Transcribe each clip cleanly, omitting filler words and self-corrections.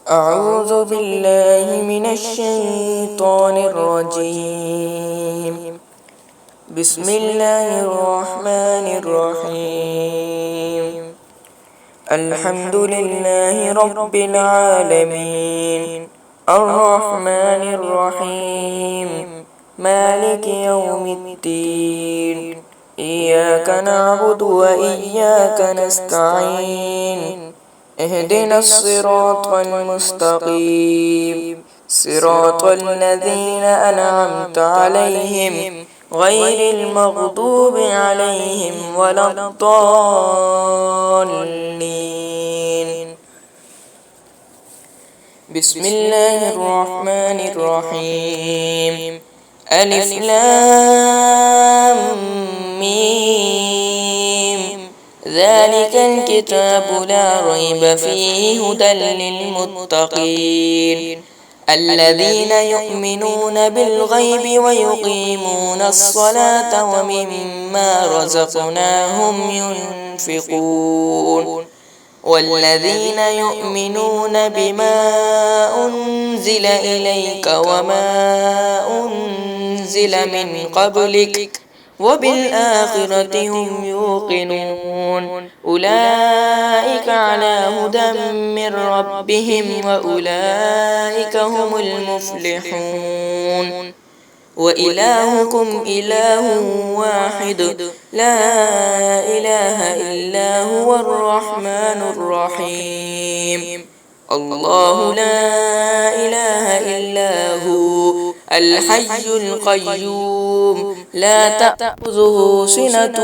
أعوذ بالله من الشيطان الرجيم. بسم الله الرحمن الرحيم. الحمد لله رب العالمين، الرحمن الرحيم، مالك يوم الدين، إياك نعبد وإياك نستعين، اهدنا الصراط المستقيم، صراط الذين أنعمت عليهم غير المغضوب عليهم ولا الضالين. بسم الله الرحمن الرحيم. ألف لام ميم، ذلك الكتاب لا ريب فيه هدى للمتقين الذين يؤمنون بالغيب ويقيمون الصلاة ومما رزقناهم ينفقون والذين يؤمنون بما أنزل إليك وما أنزل من قبلك وبالآخرة هم يوقنون أولئك على هدى من ربهم وأولئك هم المفلحون. وإلهكم إله واحد لا إله إلا هو الرحمن الرحيم. الله لا إله إلا هو الحي القيوم لا تأخذه سنة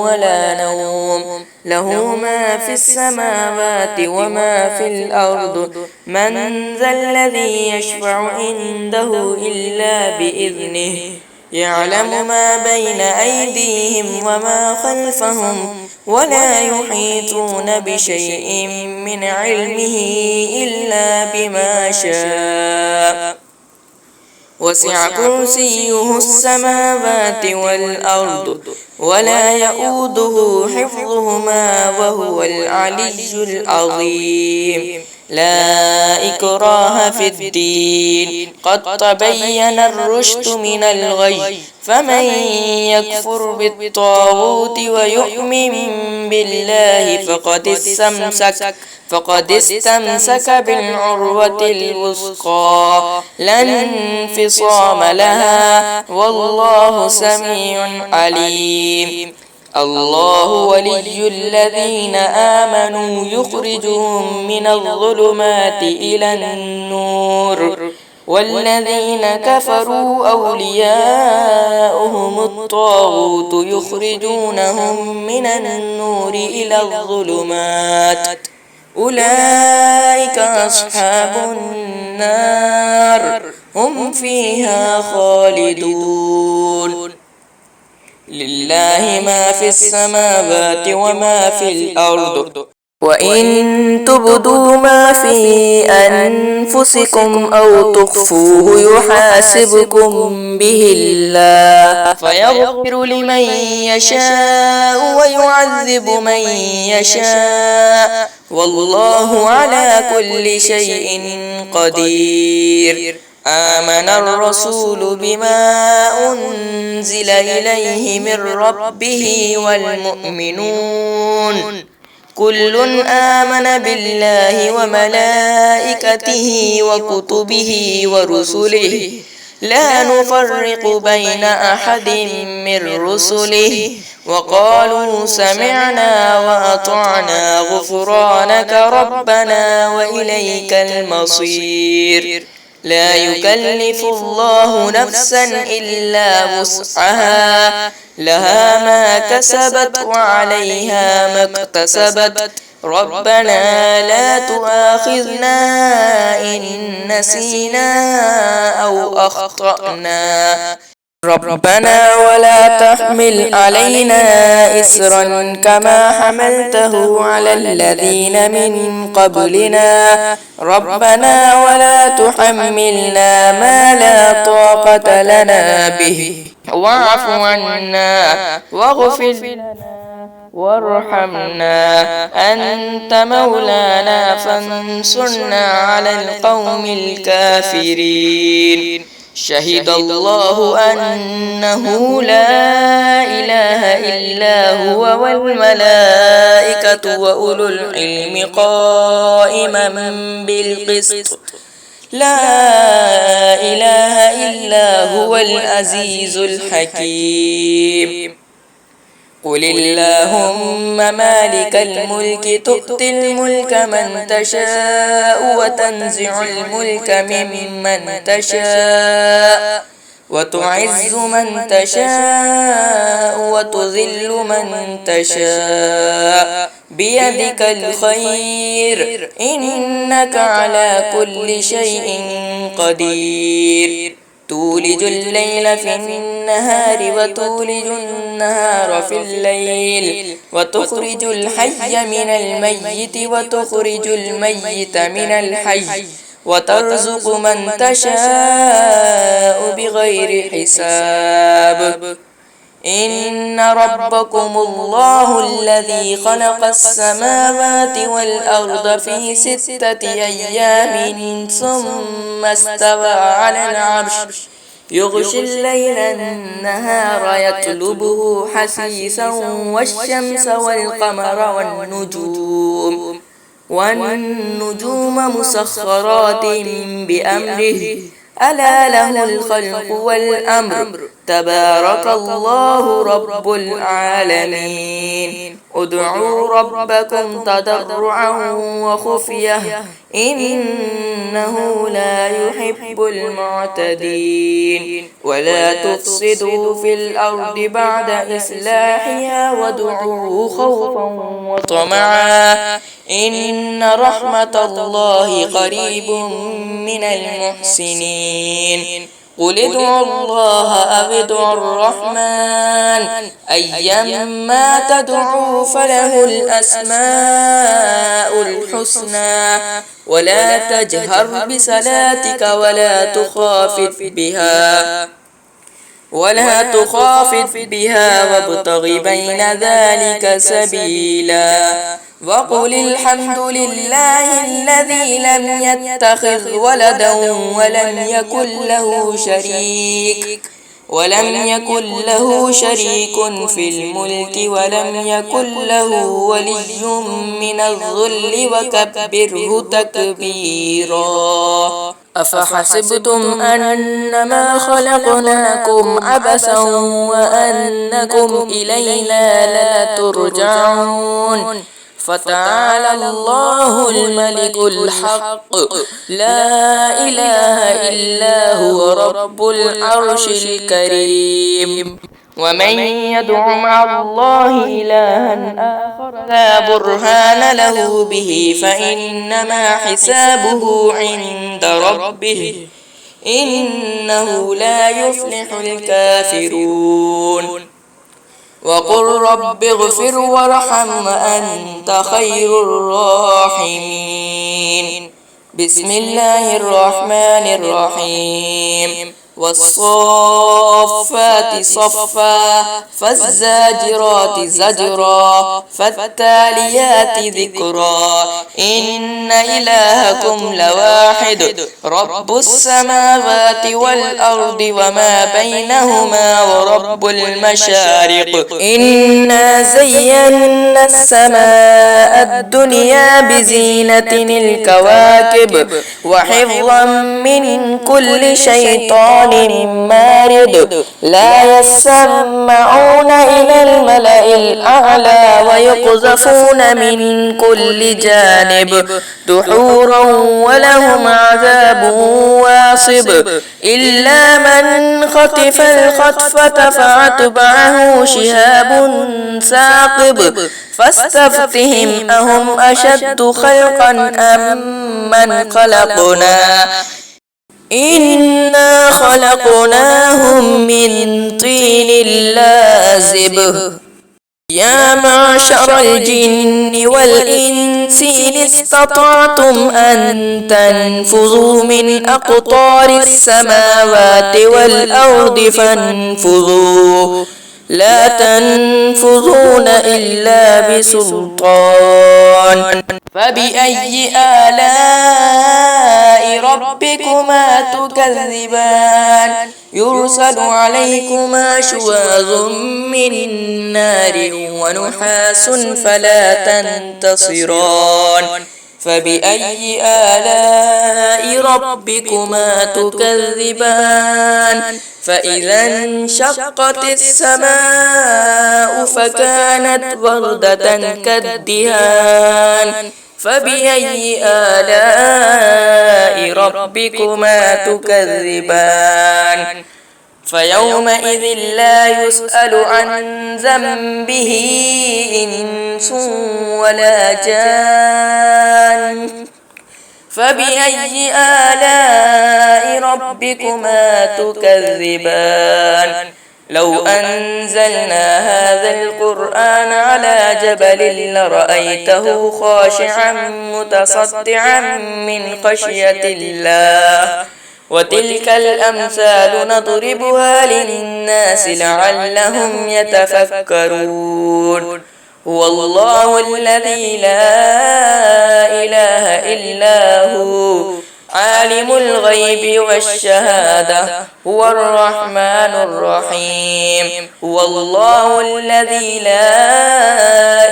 ولا نوم، له ما في السماوات وما في الأرض، من ذا الذي يشفع عنده إلا بإذنه، يعلم ما بين أيديهم وما خلفهم ولا يحيطون بشيء من علمه إلا بما شاء. وسع كرسيه السماوات والأرض ولا يؤوده حفظهما وهو العلي العظيم. لا إكراه في الدين، قد تبين الرشد من الغي، فمن يكفر بالطاغوت ويؤمن بالله فقد استمسك بالعروة الوثقى لا انفصام لها، والله سميع عليم. الله ولي الذين آمنوا يخرجهم من الظلمات إلى النور، والذين كفروا أولياؤهم الطاغوت يخرجونهم من النور إلى الظلمات، أولئك أصحاب النار هم فيها خالدون. لله ما في السماوات وما في الأرض، وإن تبدوا ما في أنفسكم أو تخفوه يحاسبكم به الله، فيغفر لمن يشاء ويعذب من يشاء، والله على كل شيء قدير. آمن الرسول بما أنزل إليه من ربه والمؤمنون كل آمن بالله وملائكته وكتبه ورسله لا نفرق بين أحد من رسله، وقالوا سمعنا وأطعنا غفرانك ربنا وإليك المصير. لا يكلف الله نفسا إلا وسعها، لها ما كسبت وعليها ما اكتسبت، ربنا لا تؤاخذنا إن نسينا أو أخطأنا، ربنا ولا تحمل علينا إسرا كما حملته على الذين من قبلنا، ربنا ولا تحملنا ما لا طاقة لنا به واعف عنا واغفر لنا وارحمنا، أنت مولانا فانصرنا على القوم الكافرين. شهد الله أنه لا إله إلا هو والملائكة وأولو العلم قائما بالقسط، لا إله إلا هو العزيز الحكيم. قل اللهم مالك الملك تؤتي الملك من تشاء وتنزع الملك ممن تشاء وتعز من تشاء وتذل من تشاء بيدك الخير إنك على كل شيء قدير. تولج الليل في النهار وتولج النهار في الليل وتخرج الحي من الميت وتخرج الميت من الحي وترزق من تشاء بغير حساب. إن ربكم الله الذي خلق السماوات والأرض في 6 أيام ثم استوى على العرش يغشي الليل النهار يطلبه حثيثا والشمس والقمر والنجوم مسخرات بأمره ألا له الخلق والأمر تبارك الله رب العالمين. ادعوا ربكم تضرعا وخفية إنه لا يحب المعتدين. ولا تفسدوا في الأرض بعد إصلاحها وادعوه خوفا وطمعا إن رحمة الله قريب من المحسنين. قل ادعوا الله أو ادعوا الرحمن أيما تدعوا فله الأسماء الحسنى ولا تجهر بصلاتك ولا تخافت بها وابتغ بين ذلك سبيلا. وقل الحمد لله الذي لم يتخذ ولدا ولم يكن له شريك في الملك ولم يكن له ولي من الذل وكبره تكبيرا. أفحسبتم أنما خلقناكم عبثا وأنكم إلينا لا ترجعون. فتعالى الله الملك الحق لا إله إلا هو رب العرش الكريم. ومن يدع مع الله إلها آخر لا برهان له به فإنما حسابه عند ربه إنه لا يفلح الكافرون. وقل رب اغفر وارحم وأنت خير الراحمين. بسم الله الرحمن الرحيم. والصافات صفا فالزاجرات زجرا فالتاليات ذكرا إن إلهكم لواحد رب السماوات والأرض وما بينهما ورب المشارق. إنا زينا السماء الدنيا بزينة الكواكب وحفظا من كل شيطان مارد لا يسمعون إلى الملأ الأعلى ويقذفون من كل جانب دحورا ولهم عذاب واصب إلا من خطف الخطفة فأتبعه شهاب ثاقب فاستفتهم أهم أشد خلقا أم من خلقنا إنا خلقناهم من طين لازب. يا معشر الجن والإنس إن استطعتم أن تنفذوا من أقطار السماوات والأرض فانفذوا لا تنفذون إلا بسلطان فبأي آلاء ربكما تكذبان يرسل عليكما شواظ من نار ونحاس فلا تنتصران فبأي آلاء ربكما تكذبان فإذا انشقت السماء فكانت وردة كالدهان فبأي آلاء ربكما تكذبان فيومئذ لا يسأل عن ذنبه إنس ولا جان فبأي آلاء ربكما تكذبان لو أنزلنا هذا القرآن على جبل لرأيته خاشعا متصدعا من خشية الله وتلك الأمثال نضربها للناس لعلهم يتفكرون هو الله الذي لا إله إلا هو عالم الغيب والشهادة هو الرحمن الرحيم هو الله الذي لا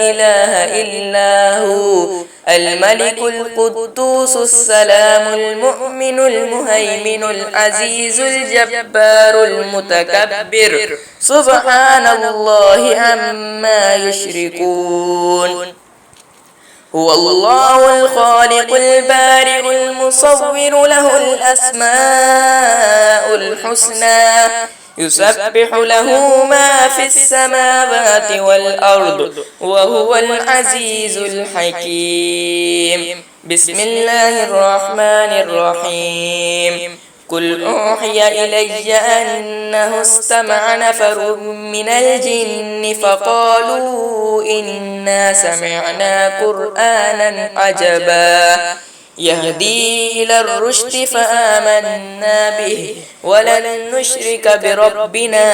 إله إلا هو الملك القدوس السلام المؤمن المهيمن العزيز الجبار المتكبر سبحان الله عما يشركون هو الله الخالق البارئ المصور له الأسماء الحسنى يسبح له ما في السماوات والأرض وهو العزيز الحكيم بسم الله الرحمن الرحيم قل أوحي إلي أنه استمع نفر من الجن فقالوا إنا سمعنا قرآنا عجبا يهدي إلى الرشد فآمنا به ولن نشرك بربنا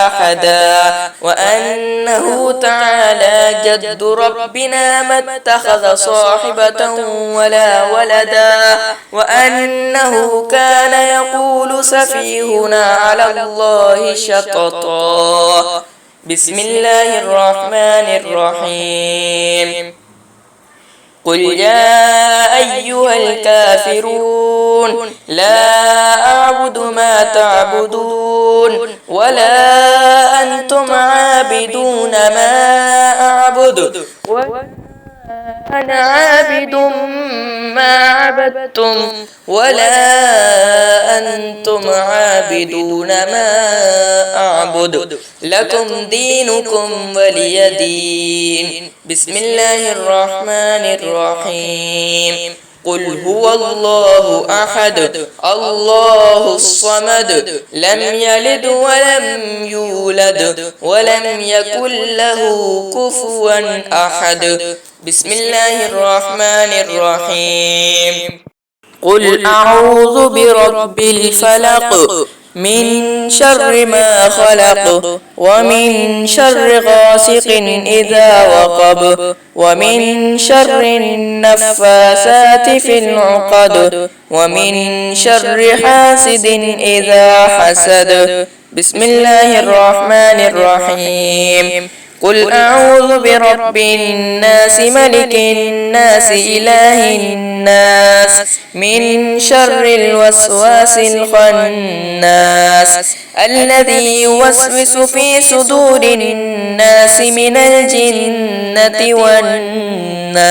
أحدا وأنه تعالى جد ربنا ما اتخذ صاحبة ولا ولدا وأنه كان يقول سفيهنا على الله شططا بسم الله الرحمن الرحيم قل يا أيها الكافرون لا أعبد ما تعبدون ولا أنتم عابدون ما أعبد أنا عابد ما عبدتم ولا أنتم عابدون ما أعبد لكم دينكم ولي دين بسم الله الرحمن الرحيم قل هو الله أحد الله الصمد لم يلد ولم يولد ولم يكن له كفوا أحد بسم الله الرحمن الرحيم قل أعوذ برب الفلق من شر ما خلق ومن شر غاسق إذا وقب ومن شر النفاثات في العقد ومن شر حاسد إذا حسد بسم الله الرحمن الرحيم قل أعوذ برب الناس ملك الناس إله الناس من شر الوسواس الخناس الذي يوسوس في صدور الناس من الجنة والناس